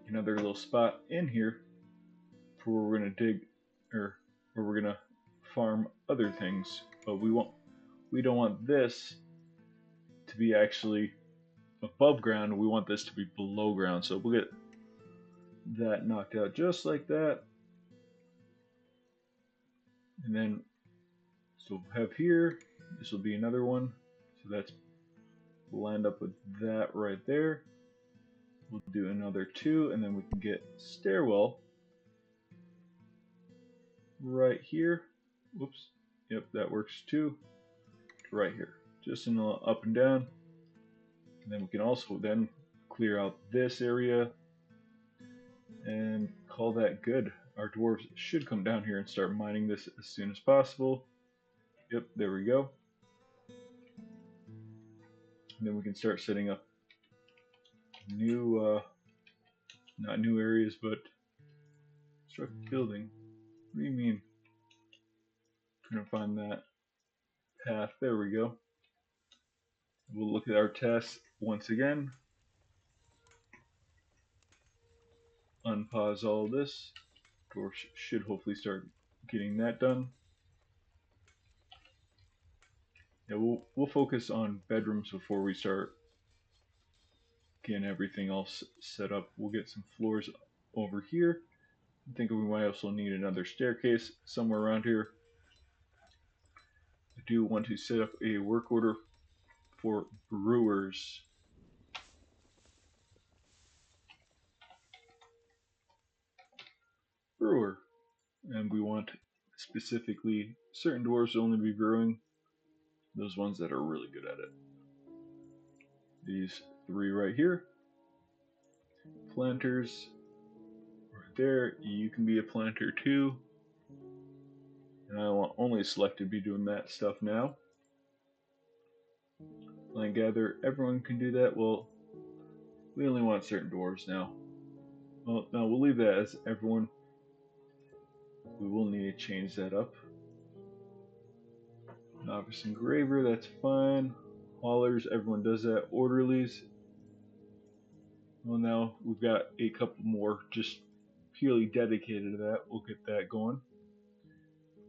another little spot in here for where we're going to dig, or where we're going to farm other things. But we don't want this to be actually above ground. We want this to be below ground. So we'll get that knocked out just like that. And then, so we'll have here, this will be another one. So that's, we'll end up with that right there. We'll do another 2, and then we can get stairwell right here. Whoops. Yep, that works too. Right here. Just in the up and down. And then we can also then clear out this area and call that good. Our dwarves should come down here and start mining this as soon as possible. Yep, there we go. And then we can start setting up new, not new areas, but construct building. What do you mean? I'm trying to find that path. There we go. We'll look at our tests once again. Unpause all of this. Dwarf should hopefully start getting that done. Yeah, we'll focus on bedrooms before we start getting everything else set up. We'll get some floors over here. I think we might also need another staircase somewhere around here. I do want to set up a work order for brewers. Brewer. And we want specifically certain dwarves to only be brewing. Those ones that are really good at it. These 3 right here. Planters. Right there. You can be a planter too. And I want only select to be doing that stuff now. Plant gather. Everyone can do that. Well, we only want certain dwarves now. Well, no, we'll leave that as everyone. We will need to change that up. Novice engraver, that's fine. Haulers, everyone does that. Orderlies. Well, now we've got a couple more just purely dedicated to that. We'll get that going.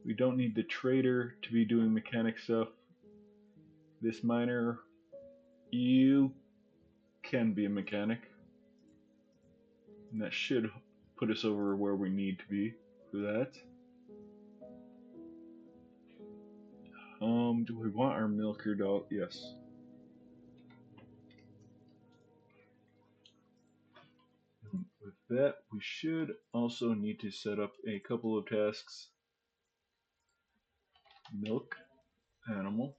We don't need the trader to be doing mechanic stuff. This miner, you can be a mechanic. And that should put us over where we need to be for that. Do we want our milker dog? Yes. With that, we should also need to set up a couple of tasks. Milk animal.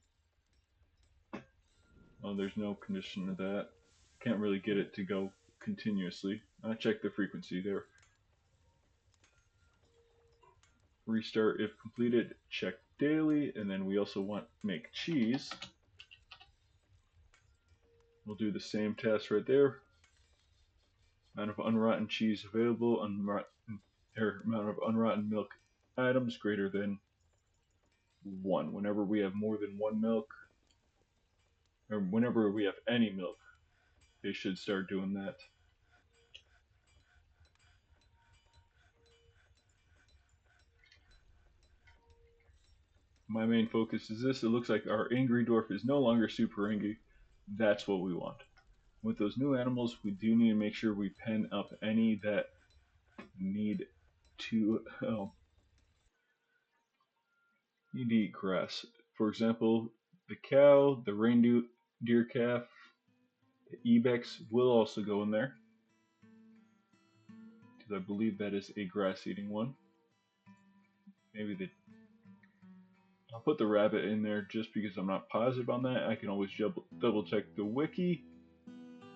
Oh, there's no condition to that. Can't really get it to go continuously. I check the frequency there. Restart if completed, check daily, and then we also want make cheese. We'll do the same test right there. Amount of unrotten cheese available, amount of unrotten milk items greater than 1. Whenever we have more than 1 milk, or whenever we have any milk, they should start doing that. My main focus is this. It looks like our angry dwarf is no longer super angry. That's what we want. With those new animals, we do need to make sure we pen up any that need to need to eat grass. For example, the cow, the reindeer calf, the ibex will also go in there, because I believe that is a grass-eating one. Maybe I'll put the rabbit in there just because I'm not positive on that. I can always double check the wiki,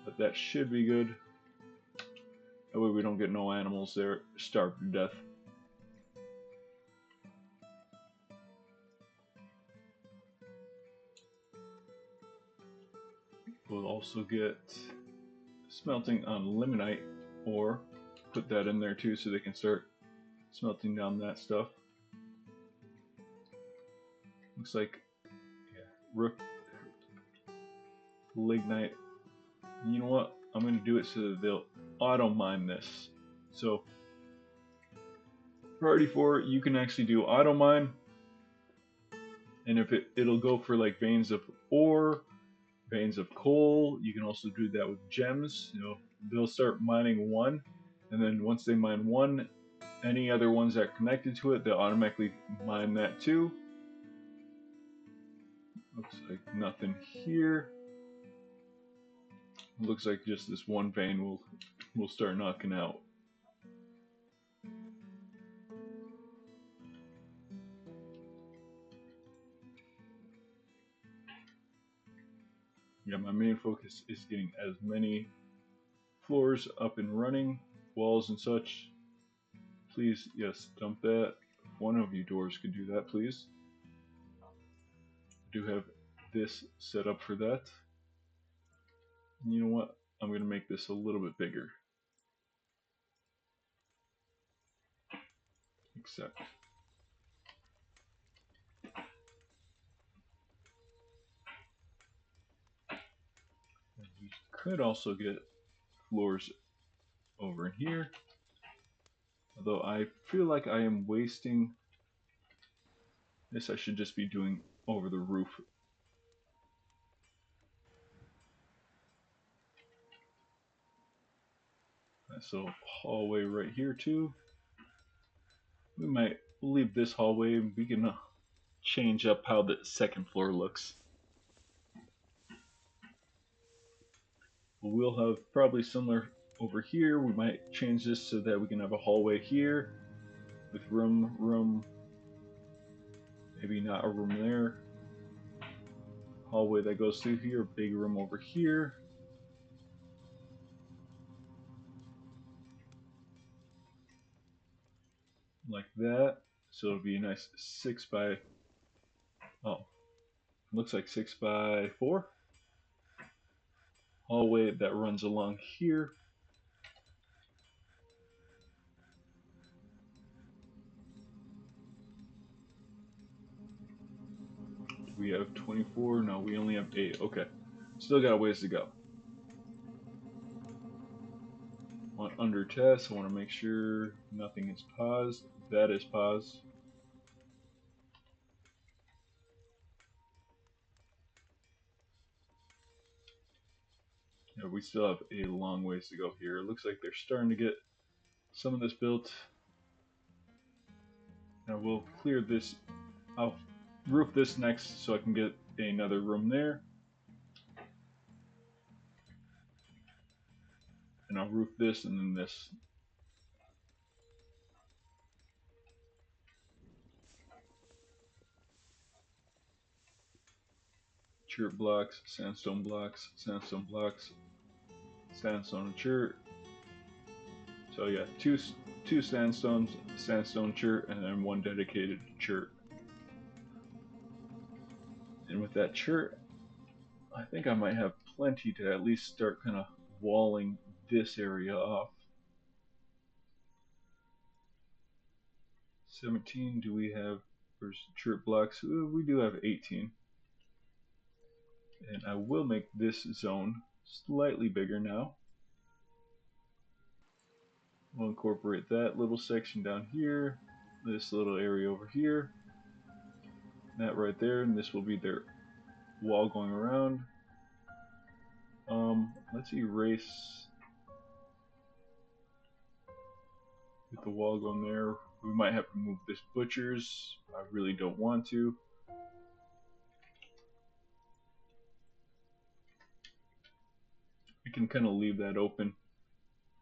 but that should be good. That way we don't get no animals there starved to death. We'll also get smelting on limonite ore. Put that in there too so they can start smelting down that stuff. Looks like lignite. You know what? I'm going to do it so that they'll auto mine this. So priority 4, you can actually do auto mine, and if it'll go for like veins of ore, veins of coal. You can also do that with gems. You know, they'll start mining 1, and then once they mine 1, any other ones that are connected to it, they'll automatically mine that too. Looks like nothing here. Looks like just this one vein will start knocking out. Yeah, my main focus is getting as many floors up and running, walls and such. Please, yes, dump that. If one of you dwarves could do that, please. I do have this set up for that. And you know what? I'm going to make this a little bit bigger. Except we could also get floors over in here. Although I feel like I am wasting this, I should just be doing over the roof. Nice little hallway right here too. We might leave this hallway and we can change up how the second floor looks. We'll have probably similar over here. We might change this so that we can have a hallway here with room, maybe not a room there. Hallway that goes through here, big room over here. Like that. So it'll be a nice 6 by, oh, looks like 6 by 4. Hallway that runs along here. We have 24. No, we only have 8. Okay. Still got a ways to go. On under test, I want to make sure nothing is paused. That is paused. Yeah, we still have a long ways to go here. It looks like they're starting to get some of this built. Now we'll clear this. I'll roof this next so I can get another room there. And I'll roof this and then this. Chert blocks, sandstone blocks, sandstone blocks, sandstone and chert. So yeah, two sandstones, sandstone chert, and then one dedicated chert. And with that chert, I think I might have plenty to at least start kind of walling this area off. 17, do we have, where's chert blocks? We do have 18. And I will make this zone slightly bigger now. We'll incorporate that little section down here, this little area over here, that right there, and this will be their wall going around. Let's erase with the wall going there. We might have to move this butchers. I really don't want to. We can kind of leave that open.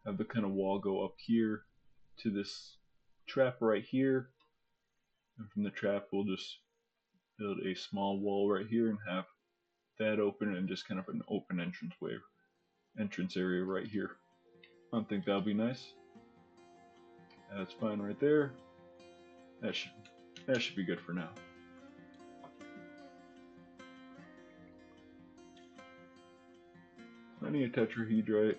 Have the kind of wall go up here to this trap right here. And from the trap, we'll just build a small wall right here and have that open and just kind of an open entrance area right here. I think that'll be nice. That's fine right there. That should be good for now. Plenty of tetrahedrite.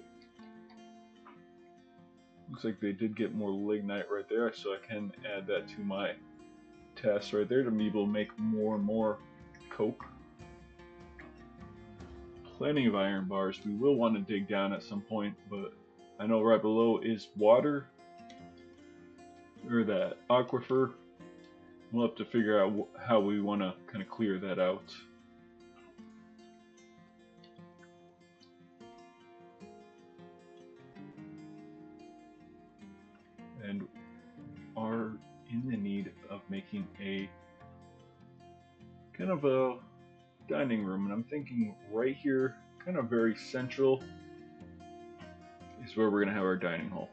Looks like they did get more lignite right there, so I can add that to my task right there to be able to make more and more coke. Plenty of iron bars. We will want to dig down at some point, but I know right below is water, or that aquifer. We'll have to figure out how we want to kind of clear that out. And are in the need of making a kind of a dining room, and I'm thinking right here, kind of very central, is where we're going to have our dining hall.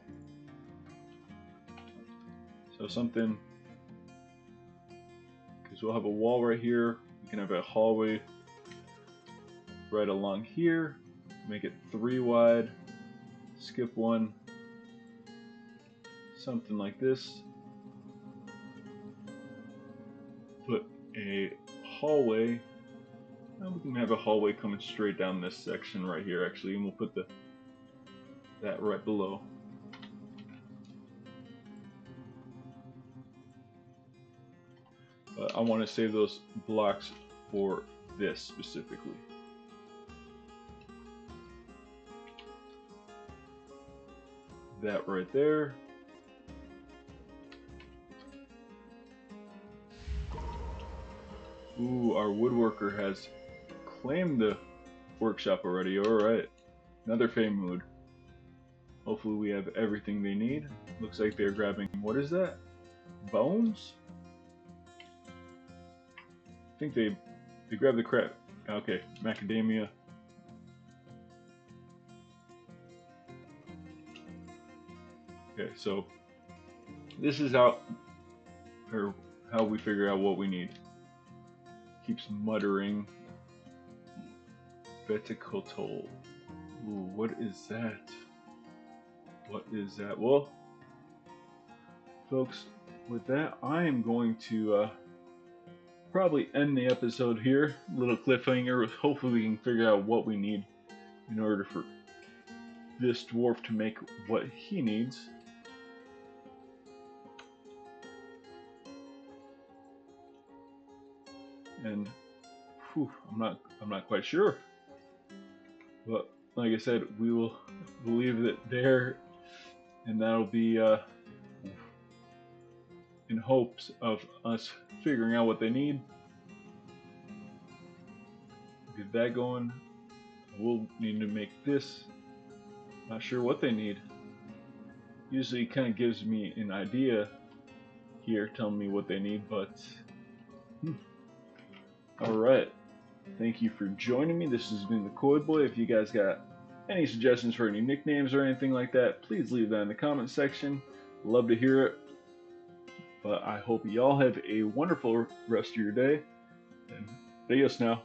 So something, because we'll have a wall right here. We can have a hallway right along here. Make it 3 wide. Skip one. Something like this. Put a hallway. Now we can have a hallway coming straight down this section right here, actually, and we'll put that right below. I want to save those blocks for this specifically. That right there. Ooh, our woodworker has claimed the workshop already. Alright. Another Fey mood. Hopefully we have everything they need. Looks like they're grabbing, what is that? Bones? I think they grabbed the crap. Okay, macadamia. Okay, so this is how we figure out what we need. Keeps muttering. Vertical. Ooh, what is that? What is that? Well, folks, with that, I am going to probably end the episode here. Little cliffhanger. Hopefully we can figure out what we need in order for this dwarf to make what he needs. And whew, I'm not quite sure. But like I said, we will leave it there, and that'll be in hopes of us figuring out what they need. Get that going. We'll need to make this. Not sure what they need. Usually it kind of gives me an idea here, telling me what they need, but alright. Thank you for joining me. This has been the Koi Boy. If you guys got any suggestions for any nicknames or anything like that, please leave that in the comment section. Love to hear it. But I hope y'all have a wonderful rest of your day. And adios now.